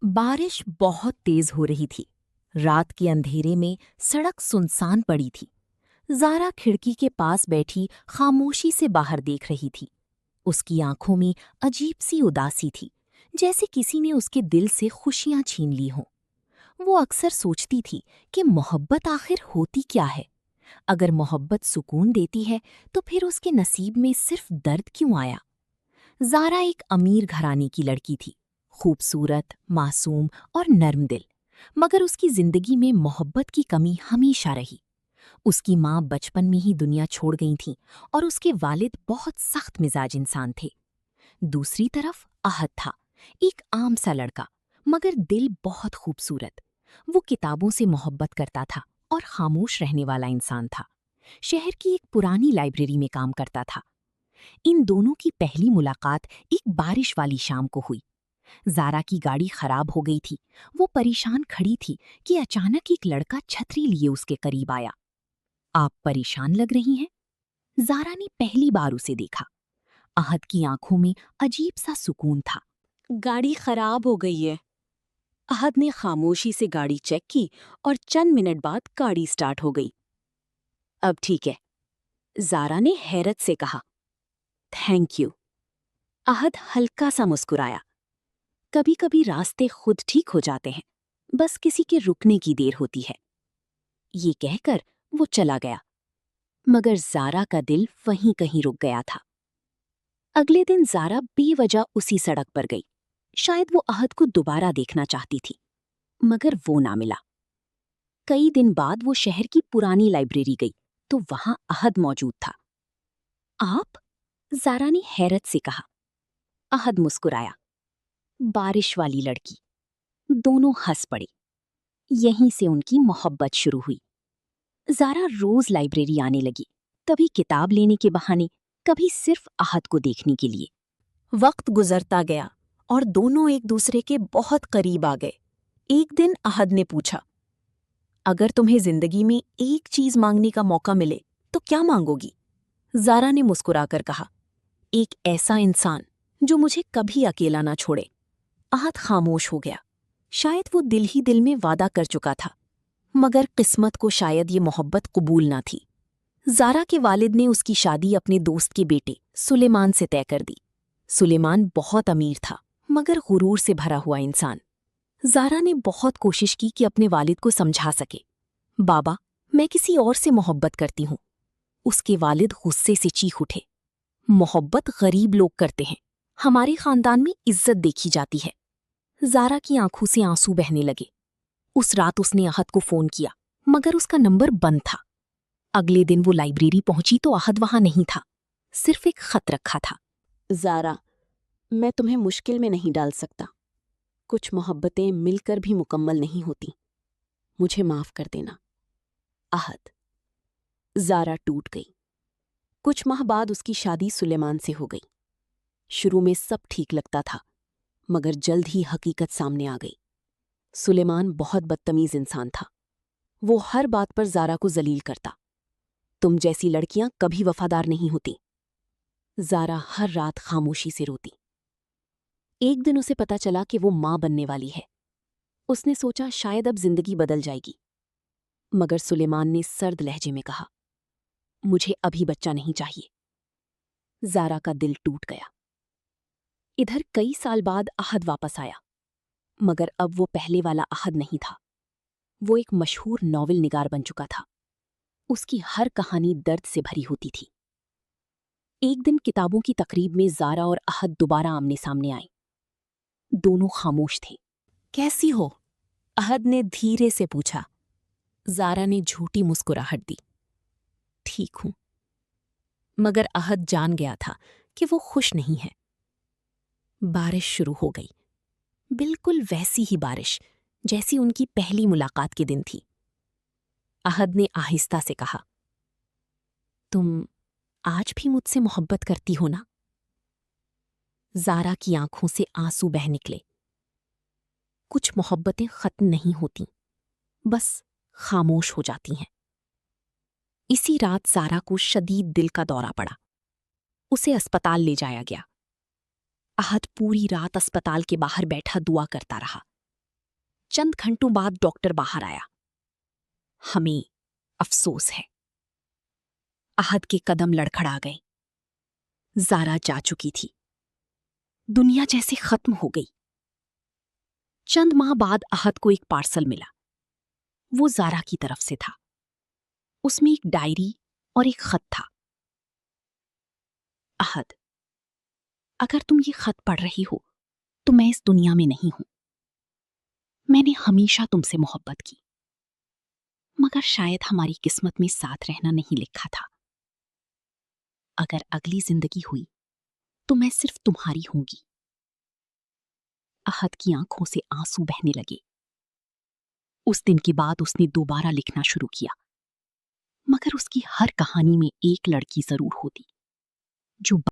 बारिश बहुत तेज हो रही थी। रात के अंधेरे में सड़क सुनसान पड़ी थी। ज़ारा खिड़की के पास बैठी खामोशी से बाहर देख रही थी। उसकी आंखों में अजीब सी उदासी थी, जैसे किसी ने उसके दिल से खुशियां छीन ली हों। वो अक्सर सोचती थी कि मोहब्बत आखिर होती क्या है। अगर मोहब्बत सुकून देती है तो फिर उसके नसीब में सिर्फ दर्द क्यों आया। ज़ारा एक अमीर घराने की लड़की थी, खूबसूरत, मासूम और नर्म दिल। मगर उसकी जिंदगी में मोहब्बत की कमी हमेशा रही। उसकी माँ बचपन में ही दुनिया छोड़ गई थी और उसके वालिद बहुत सख्त मिजाज इंसान थे। दूसरी तरफ अहद था, एक आम सा लड़का, मगर दिल बहुत खूबसूरत। वो किताबों से मोहब्बत करता था और खामोश रहने वाला इंसान था। शहर की एक पुरानी लाइब्रेरी में काम करता था। इन दोनों की पहली मुलाकात एक बारिश वाली शाम को हुई। ज़ारा की गाड़ी खराब हो गई थी। वो परेशान खड़ी थी कि अचानक एक लड़का छतरी लिए उसके करीब आया। आप परेशान लग रही हैं? ज़ारा ने पहली बार उसे देखा। अहद की आंखों में अजीब सा सुकून था। गाड़ी खराब हो गई है। अहद ने खामोशी से गाड़ी चेक की और चंद मिनट बाद गाड़ी स्टार्ट हो गई। अब ठीक है, ज़ारा ने हैरत से कहा। Thank you. अहद हल्का सा मुस्कुराया। कभी कभी रास्ते खुद ठीक हो जाते हैं, बस किसी के रुकने की देर होती है। ये कहकर वो चला गया, मगर ज़ारा का दिल वहीं कहीं रुक गया था। अगले दिन ज़ारा बेवजह उसी सड़क पर गई। शायद वो अहद को दोबारा देखना चाहती थी, मगर वो ना मिला। कई दिन बाद वो शहर की पुरानी लाइब्रेरी गई तो वहां अहद मौजूद था। आप? ज़ारा ने हैरत से कहा। अहद मुस्कुराया। बारिश वाली लड़की। दोनों हंस पड़े। यहीं से उनकी मोहब्बत शुरू हुई। ज़ारा रोज लाइब्रेरी आने लगी, कभी किताब लेने के बहाने, कभी सिर्फ अहद को देखने के लिए। वक्त गुजरता गया और दोनों एक दूसरे के बहुत करीब आ गए। एक दिन अहद ने पूछा, अगर तुम्हें जिंदगी में एक चीज मांगने का मौका मिले तो क्या मांगोगी? ज़ारा ने मुस्कुराकर कहा, एक ऐसा इंसान जो मुझे कभी अकेला ना छोड़े। अहद खामोश हो गया। शायद वो दिल ही दिल में वादा कर चुका था, मगर किस्मत को शायद ये मोहब्बत कबूल ना थी। ज़ारा के वालिद ने उसकी शादी अपने दोस्त के बेटे सुलेमान से तय कर दी। सुलेमान बहुत अमीर था, मगर गुरूर से भरा हुआ इंसान। ज़ारा ने बहुत कोशिश की कि अपने वालिद को समझा सके। बाबा, मैं किसी और से मोहब्बत करती हूँ। उसके वालिद गुस्से से चीख उठे, मोहब्बत गरीब लोग करते हैं, हमारे खानदान में इज्जत देखी जाती है। ज़ारा की आंखों से आंसू बहने लगे। उस रात उसने अहद को फोन किया, मगर उसका नंबर बंद था। अगले दिन वो लाइब्रेरी पहुंची तो अहद वहां नहीं था, सिर्फ एक खत रखा था। ज़ारा, मैं तुम्हें मुश्किल में नहीं डाल सकता। कुछ मोहब्बतें मिलकर भी मुकम्मल नहीं होती। मुझे माफ कर देना। अहद। ज़ारा टूट गई। कुछ माह बाद उसकी शादी सुलेमान से हो गई। शुरू में सब ठीक लगता था, मगर जल्द ही हकीकत सामने आ गई। सुलेमान बहुत बदतमीज इंसान था। वो हर बात पर ज़ारा को जलील करता। तुम जैसी लड़कियां कभी वफादार नहीं होती। ज़ारा हर रात खामोशी से रोती। एक दिन उसे पता चला कि वो मां बनने वाली है। उसने सोचा शायद अब जिंदगी बदल जाएगी, मगर सुलेमान ने सर्द लहजे में कहा, मुझे अभी बच्चा नहीं चाहिए। ज़ारा का दिल टूट गया। इधर कई साल बाद अहद वापस आया, मगर अब वो पहले वाला अहद नहीं था। वो एक मशहूर नॉवेल निगार बन चुका था। उसकी हर कहानी दर्द से भरी होती थी। एक दिन किताबों की तकरीब में ज़ारा और अहद दोबारा आमने सामने आए। दोनों खामोश थे। कैसी हो? अहद ने धीरे से पूछा। ज़ारा ने झूठी मुस्कुराहट दी, ठीक हूं। मगर अहद जान गया था कि वो खुश नहीं है। बारिश शुरू हो गई, बिल्कुल वैसी ही बारिश जैसी उनकी पहली मुलाकात के दिन थी। अहद ने आहिस्ता से कहा, तुम आज भी मुझसे मोहब्बत करती हो ना? ज़ारा की आंखों से आंसू बह निकले। कुछ मोहब्बतें खत्म नहीं होती, बस खामोश हो जाती हैं। इसी रात ज़ारा को शदीद दिल का दौरा पड़ा। उसे अस्पताल ले जाया गया। अहद पूरी रात अस्पताल के बाहर बैठा दुआ करता रहा। चंद घंटों बाद डॉक्टर बाहर आया। हमें अफसोस है। अहद के कदम लड़खड़ा गए। ज़ारा जा चुकी थी। दुनिया जैसे खत्म हो गई। चंद माह बाद अहद को एक पार्सल मिला। वो ज़ारा की तरफ से था। उसमें एक डायरी और एक खत था। अहद, अगर तुम ये खत पढ़ रही हो तो मैं इस दुनिया में नहीं हूं। मैंने हमेशा तुमसे मोहब्बत की, मगर शायद हमारी किस्मत में साथ रहना नहीं लिखा था। अगर अगली जिंदगी हुई तो मैं सिर्फ तुम्हारी होंगी। अहद की आंखों से आंसू बहने लगे। उस दिन के बाद उसने दोबारा लिखना शुरू किया, मगर उसकी हर कहानी में एक लड़की जरूर होती जो